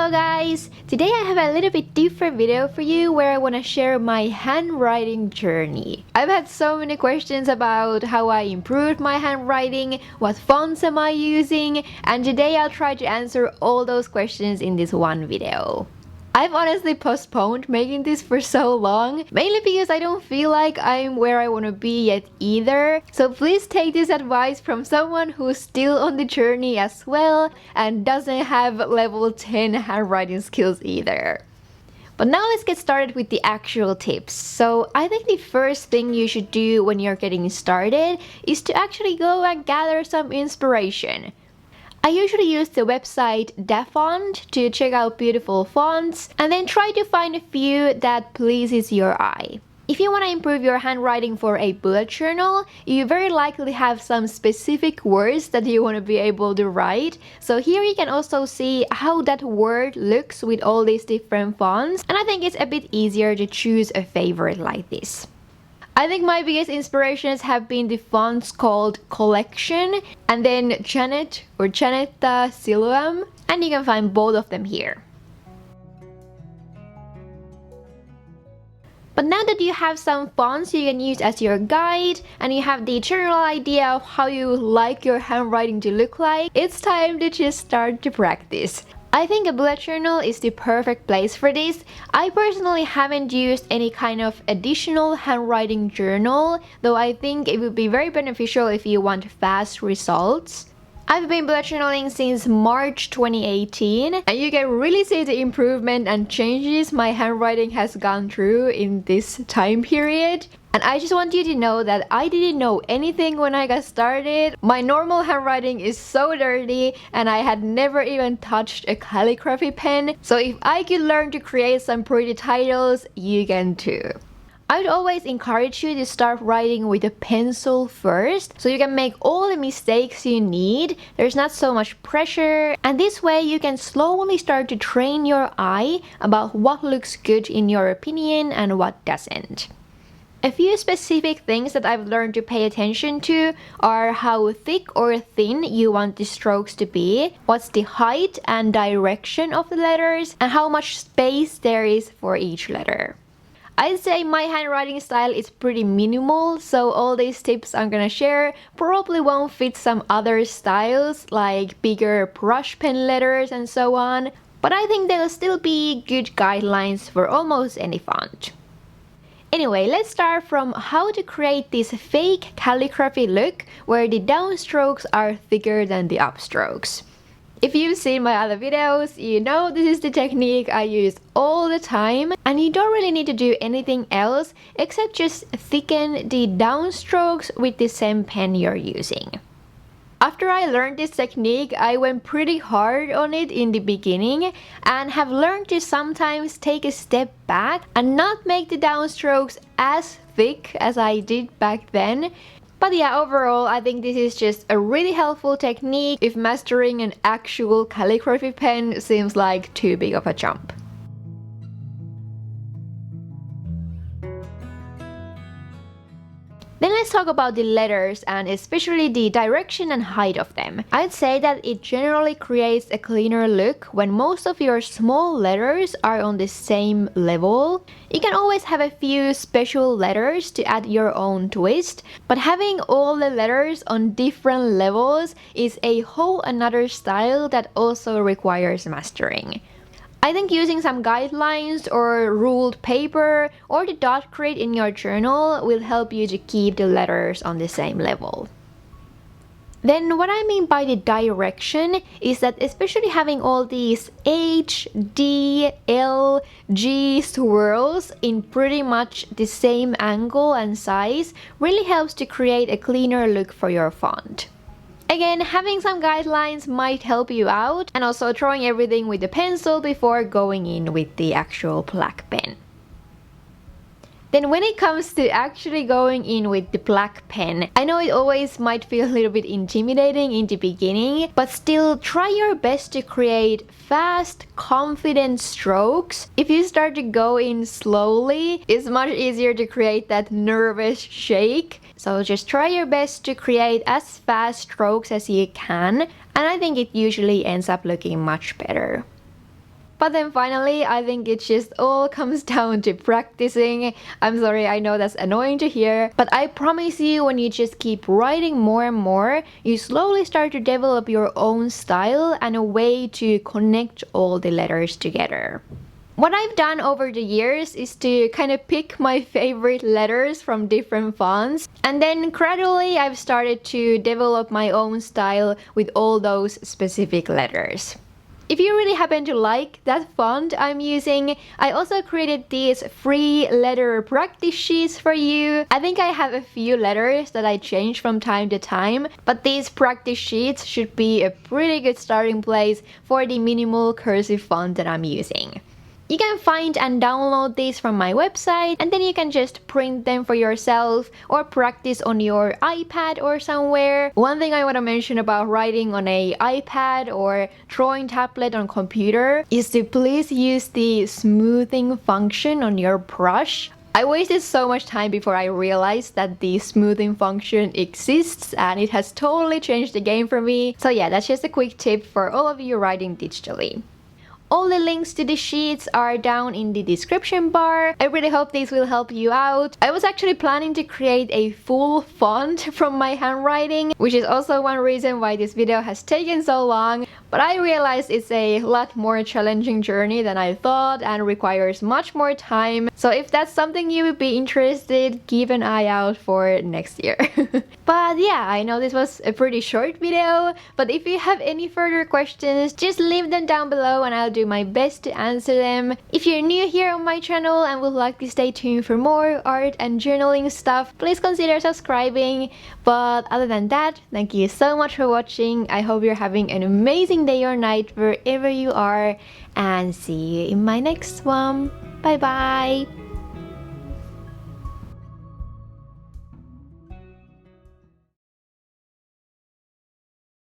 Hello guys! Today I have a little bit different video for you where I want to share my handwriting journey. I've had so many questions about how I improved my handwriting, what fonts am I using, and today I'll try to answer all those questions in this one video. I've honestly postponed making this for so long, mainly because I don't feel like I'm where I want to be yet either. So please take this advice from someone who's still on the journey as well and doesn't have level 10 handwriting skills either. But now let's get started with the actual tips. So I think the first thing you should do when you're getting started is to actually go and gather some inspiration. I usually use the website DaFont to check out beautiful fonts and then try to find a few that pleases your eye. If you want to improve your handwriting for a bullet journal, you very likely have some specific words that you want to be able to write. So here you can also see how that word looks with all these different fonts, and I think it's a bit easier to choose a favorite like this. I think my biggest inspirations have been the fonts called Collection and then Janet or Janetta Siluam, and you can find both of them here. But now that you have some fonts you can use as your guide and you have the general idea of how you like your handwriting to look like, it's time to just start to practice. I think a bullet journal is the perfect place for this. I personally haven't used any kind of additional handwriting journal, though I think it would be very beneficial if you want fast results. I've been bullet journaling since March 2018, and you can really see the improvement and changes my handwriting has gone through in this time period. And I just want you to know that I didn't know anything when I got started. My normal handwriting is so dirty and I had never even touched a calligraphy pen. So if I could learn to create some pretty titles, you can too. I would always encourage you to start writing with a pencil first, so you can make all the mistakes you need. There's not so much pressure, and this way you can slowly start to train your eye about what looks good in your opinion and what doesn't. A few specific things that I've learned to pay attention to are how thick or thin you want the strokes to be, what's the height and direction of the letters, and how much space there is for each letter. I'd say my handwriting style is pretty minimal, so all these tips I'm gonna share probably won't fit some other styles like bigger brush pen letters and so on, but I think they'll still be good guidelines for almost any font. Anyway, let's start from how to create this fake calligraphy look where the downstrokes are thicker than the upstrokes. If you've seen my other videos, you know this is the technique I use all the time, and you don't really need to do anything else except just thicken the downstrokes with the same pen you're using. After I learned this technique, I went pretty hard on it in the beginning and have learned to sometimes take a step back and not make the downstrokes as thick as I did back then. But yeah, overall, I think this is just a really helpful technique if mastering an actual calligraphy pen seems like too big of a jump. Then let's talk about the letters and especially the direction and height of them. I'd say that it generally creates a cleaner look when most of your small letters are on the same level. You can always have a few special letters to add your own twist, but having all the letters on different levels is a whole another style that also requires mastering. I think using some guidelines or ruled paper or the dot grid in your journal will help you to keep the letters on the same level. Then what I mean by the direction is that especially having all these H, D, L, G swirls in pretty much the same angle and size really helps to create a cleaner look for your font. Again, having some guidelines might help you out, and also drawing everything with the pencil before going in with the actual black pen. Then when it comes to actually going in with the black pen, I know it always might feel a little bit intimidating in the beginning, but still try your best to create fast, confident strokes. If you start to go in slowly, it's much easier to create that nervous shake. So just try your best to create as fast strokes as you can, and I think it usually ends up looking much better. But then finally, I think it just all comes down to practicing. I'm sorry, I know that's annoying to hear, but I promise you, when you just keep writing more and more, you slowly start to develop your own style and a way to connect all the letters together. What I've done over the years is to kind of pick my favorite letters from different fonts, and then gradually I've started to develop my own style with all those specific letters. If you really happen to like that font I'm using, I also created these free letter practice sheets for you. I think I have a few letters that I change from time to time, but these practice sheets should be a pretty good starting place for the minimal cursive font that I'm using. You can find and download these from my website, and then you can just print them for yourself or practice on your iPad or somewhere. One thing I want to mention about writing on a iPad or drawing tablet on computer is to please use the smoothing function on your brush. I wasted so much time before I realized that the smoothing function exists, and it has totally changed the game for me. So yeah, that's just a quick tip for all of you writing digitally. All the links to the sheets are down in the description bar. I really hope these will help you out. I was actually planning to create a full font from my handwriting, which is also one reason why this video has taken so long. But I realized it's a lot more challenging journey than I thought and requires much more time. So if that's something you would be interested, keep an eye out for next year. But yeah, I know this was a pretty short video, but if you have any further questions, just leave them down below and I'll do my best to answer them. If you're new here on my channel and would like to stay tuned for more art and journaling stuff, please consider subscribing. But other than that, thank you so much for watching. I hope you're having an amazing day or night wherever you are, and see you in my next one. Bye bye!